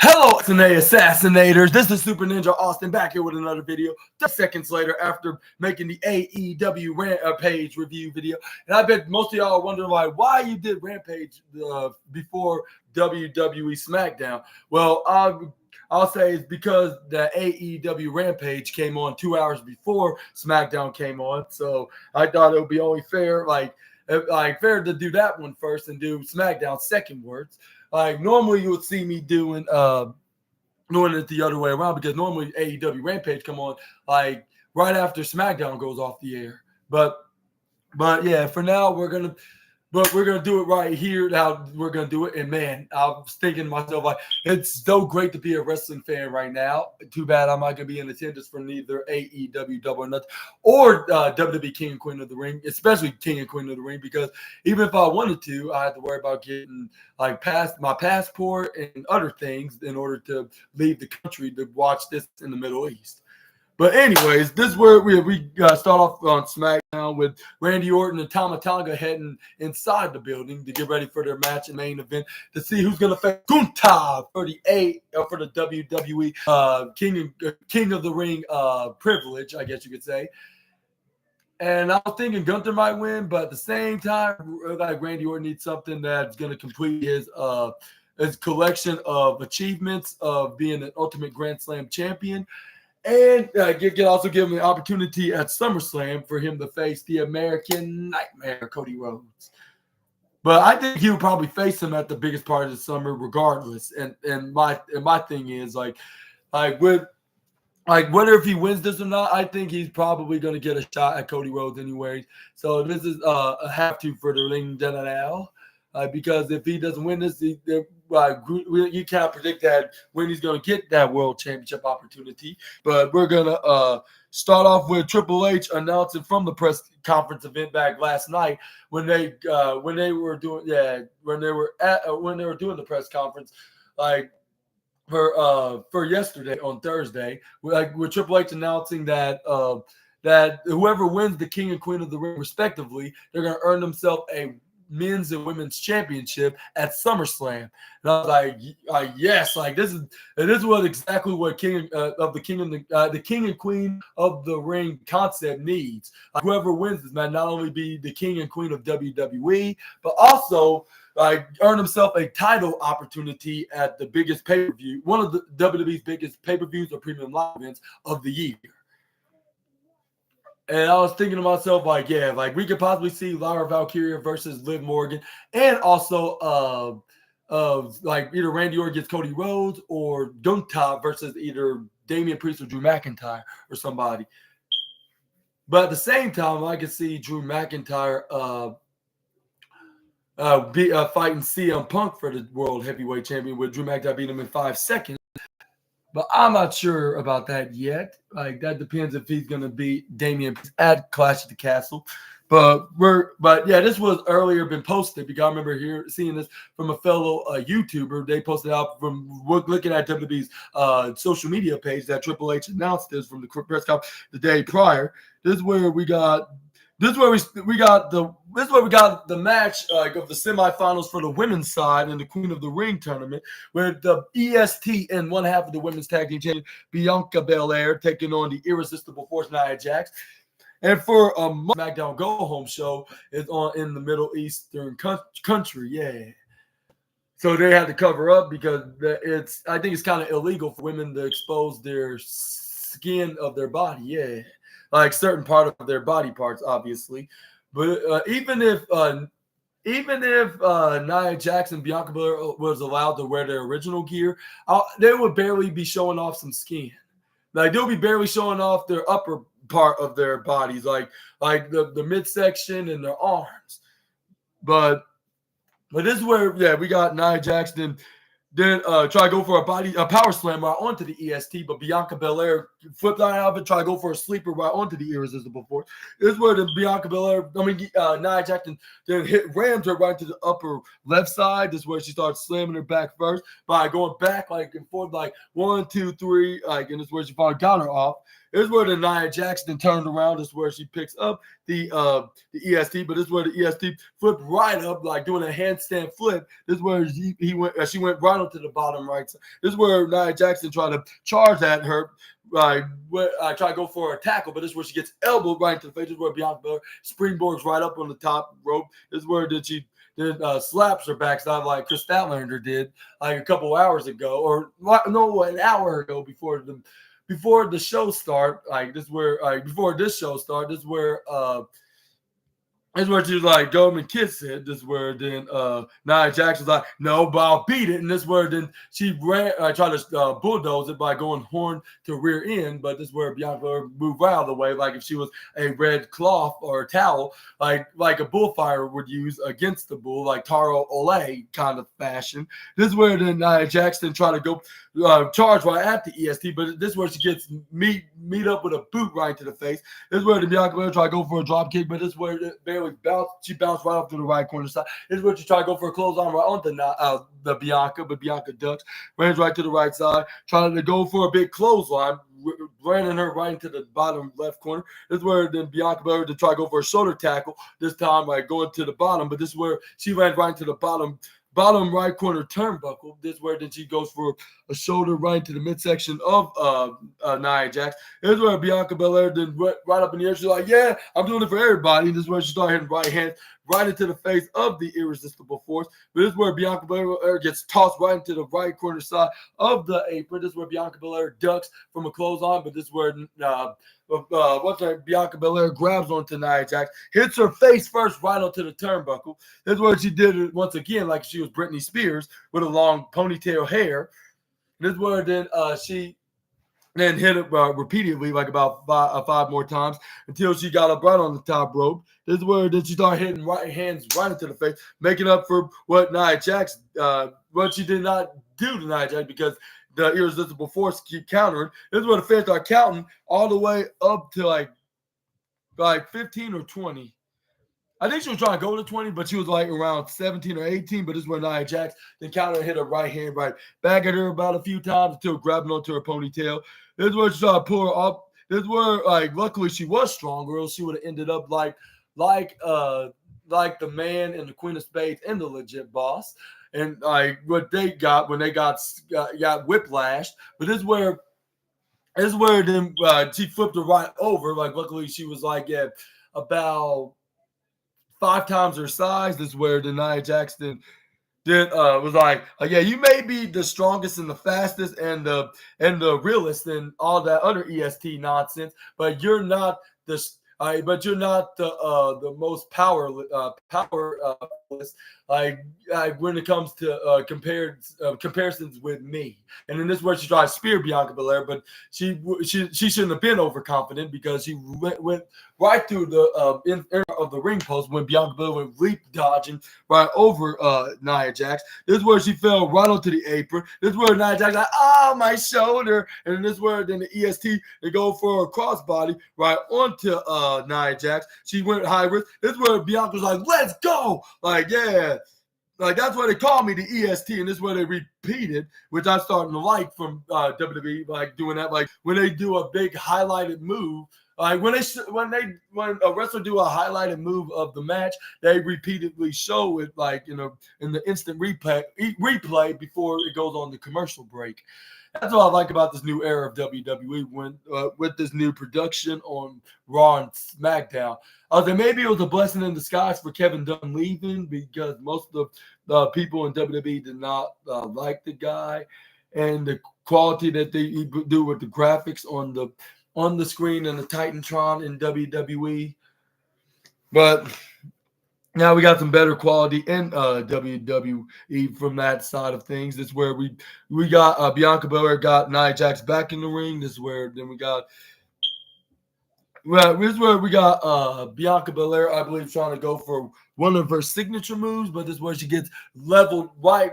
Hello, SNA Assassinators. This is Super Ninja Austin back here with another video. Just seconds later after making the AEW Rampage review video. And I bet most of y'all are wondering why you did Rampage before WWE SmackDown. Well, I'll say it's because the AEW Rampage came on 2 hours before SmackDown came on. So I thought it would be only fair, fair to do that one first and do SmackDown second words. Like normally you would see me doing it the other way around because normally AEW Rampage come on like right after SmackDown goes off the air. But yeah, for now we're gonna do it right here. How we're gonna do it. And man, I was thinking to myself, like, it's so great to be a wrestling fan right now. Too bad I'm not gonna be in attendance for neither AEW Double or Nothing or WWE King and Queen of the Ring, especially King and Queen of the Ring, because even if I wanted to, I had to worry about getting like past my passport and other things in order to leave the country to watch this in the Middle East. But anyways, this is where we start off on SmackDown with Randy Orton and Tama Tonga heading inside the building to get ready for their match and main event to see who's going to face Gunther for the WWE King of the Ring privilege, I guess you could say. And I was thinking Gunther might win, but at the same time, like Randy Orton needs something that's going to complete his collection of achievements of being an Ultimate Grand Slam champion. And can also give him the opportunity at SummerSlam for him to face the American Nightmare, Cody Rhodes. But I think he would probably face him at the biggest part of the summer, regardless. And my thing is whether if he wins this or not, I think he's probably going to get a shot at Cody Rhodes anyways. So this is a have to for the Ring General. Because if he doesn't win this, you can't predict that when he's going to get that world championship opportunity. But we're going to start off with Triple H announcing from the press conference event back last night when they were doing the press conference, like for yesterday on Thursday, with Triple H announcing that whoever wins the King and Queen of the Ring respectively, they're going to earn themselves a men's and women's championship at SummerSlam. And I was like, yes, like this is what exactly what the King and Queen of the Ring concept needs. Like, whoever wins this might not only be the King and Queen of WWE, but also earn himself a title opportunity at the biggest pay-per-view, one of the WWE's biggest pay-per-views or premium live events of the year. And I was thinking to myself, we could possibly see Lyra Valkyria versus Liv Morgan, and also either Randy Orton gets Cody Rhodes or Gunther versus either Damian Priest or Drew McIntyre or somebody. But at the same time, I could see Drew McIntyre fighting CM Punk for the World Heavyweight Champion, with Drew McIntyre beating him in 5 seconds. But I'm not sure about that yet. Like, that depends if he's going to beat Damian at Clash at the Castle. But this was earlier been posted because I remember seeing this from a fellow YouTuber. They posted out from looking at WWE's social media page that Triple H announced this from the press conference the day prior. This is where we got the match of the semifinals for the women's side in the Queen of the Ring tournament, where the EST and one half of the women's tag team champion Bianca Belair taking on the Irresistible Force Nia Jax. And for a SmackDown Go Home show is on in the Middle Eastern country, yeah. So they had to cover up because I think it's kind of illegal for women to expose their skin of their body, yeah. Like certain part of their body parts, obviously. But even if Nia Jax and Bianca Belair was allowed to wear their original gear, they would barely be showing off some skin. Like, they'll be barely showing off their upper part of their bodies, like the midsection and their arms. But this is where, we got Nia Jax then try to go for a power slam right onto the EST, but Bianca Belair flipped out of it, try to go for a sleeper right onto the Irresistible Force. This is where Nia Jax then rams her right to the upper left side. This is where she starts slamming her back first by going back and forth 1, 2, 3, and this is where she finally got her off. This is where the Nia Jackson turned around. This is where she picks up the EST, but this is where the EST flipped right up, like doing a handstand flip. This is where he went. She went right onto the bottom right side. This is where Nia Jackson tried to charge at her. I try to go for a tackle, but this is where she gets elbowed right into the face. This is where Bianca Belair springboards right up on the top rope. This is where she slaps her backside like Chris Statlander did like a couple hours ago, or no, an hour ago before the show start. Like this is where before this show start. This is where she was like, go and kiss it. This is where then Nia Jackson's like, no, but I'll beat it. And this is where then she tried to bulldoze it by going horn to rear end. But this is where Bianca moved out of the way, like if she was a red cloth or a towel, like a bullfighter would use against the bull, like Taro Ole kind of fashion. This is where then Nia Jackson tried to go charge right at the EST, but this is where she gets meet up with a boot right to the face. This is where the Bianca Belair tried to go for a drop kick, but this is where it barely bounced. She bounced right up to the right corner side. This is where she tried to go for a clothesline right onto the Bianca, but Bianca ducks, runs right to the right side, trying to go for a big clothesline, landing her right into the bottom left corner. This is where then Bianca Belair to try to go for a shoulder tackle, this time like going to the bottom, but this is where she ran right into the bottom right corner turnbuckle. This is where then she goes for a shoulder right into the midsection of Nia Jax. This is where Bianca Belair then right up in the air. She's like, yeah, I'm doing it for everybody. This is where she started hitting right hand right into the face of the Irresistible Force. But this is where Bianca Belair gets tossed right into the right corner side of the apron. This is where Bianca Belair ducks from a clothesline, but this is where Bianca Belair grabs onto Nia Jax, hits her face first right onto the turnbuckle. This is where she did it once again, like she was Britney Spears with a long ponytail hair. This is where then she then hit it repeatedly, like about five more times until she got up right on the top rope. This is where then she started hitting right hands right into the face, making up for what Nia Jax, what she did not do to Nia Jax because the Irresistible Force keep countering. This is where the fans start counting all the way up to like 15 or 20. I think she was trying to go to 20, but she was like around 17 or 18. But this is where Nia Jax then counter hit her right hand right back at her about a few times until grabbing onto her ponytail. This is where she tried to pull her up. This is where, luckily she was stronger, or else she would have ended up like the Man and the Queen of Spades and the Legit Boss. And what they got when they got whiplashed. But this is where then she flipped her right over. Like luckily she was about 5 times her size. This is where the Nia Jackson was like, yeah, you may be the strongest and the fastest and the realest and all that other EST nonsense, but you're not the most powerless. When it comes to comparisons with me. And then this is where she tried to spear Bianca Belair, but she shouldn't have been overconfident because she went right through the in of the ring post when Bianca Belair went leap dodging right over Nia Jax. This is where she fell right onto the apron. This is where Nia Jax my shoulder. And then this is where then the EST they go for a crossbody right onto Nia Jax. She went high risk. This is where Bianca's like, let's go. Yeah. That's why they call me the EST, and this is where they repeated, which I'm starting to like from WWE, doing that. When they do a big highlighted move, when a wrestler do a highlighted move of the match, they repeatedly show it in the instant replay before it goes on the commercial break. That's what I like about this new era of WWE with this new production on Raw and SmackDown. Maybe it was a blessing in disguise for Kevin Dunn leaving because most of the people in WWE did not like the guy and the quality that they do with the graphics on the screen and the Titantron in WWE. But now we got some better quality in WWE from that side of things. This is where we got Bianca Belair got Nia Jax back in the ring. This is where then we got Bianca Belair, I believe, trying to go for one of her signature moves, but this is where she gets leveled right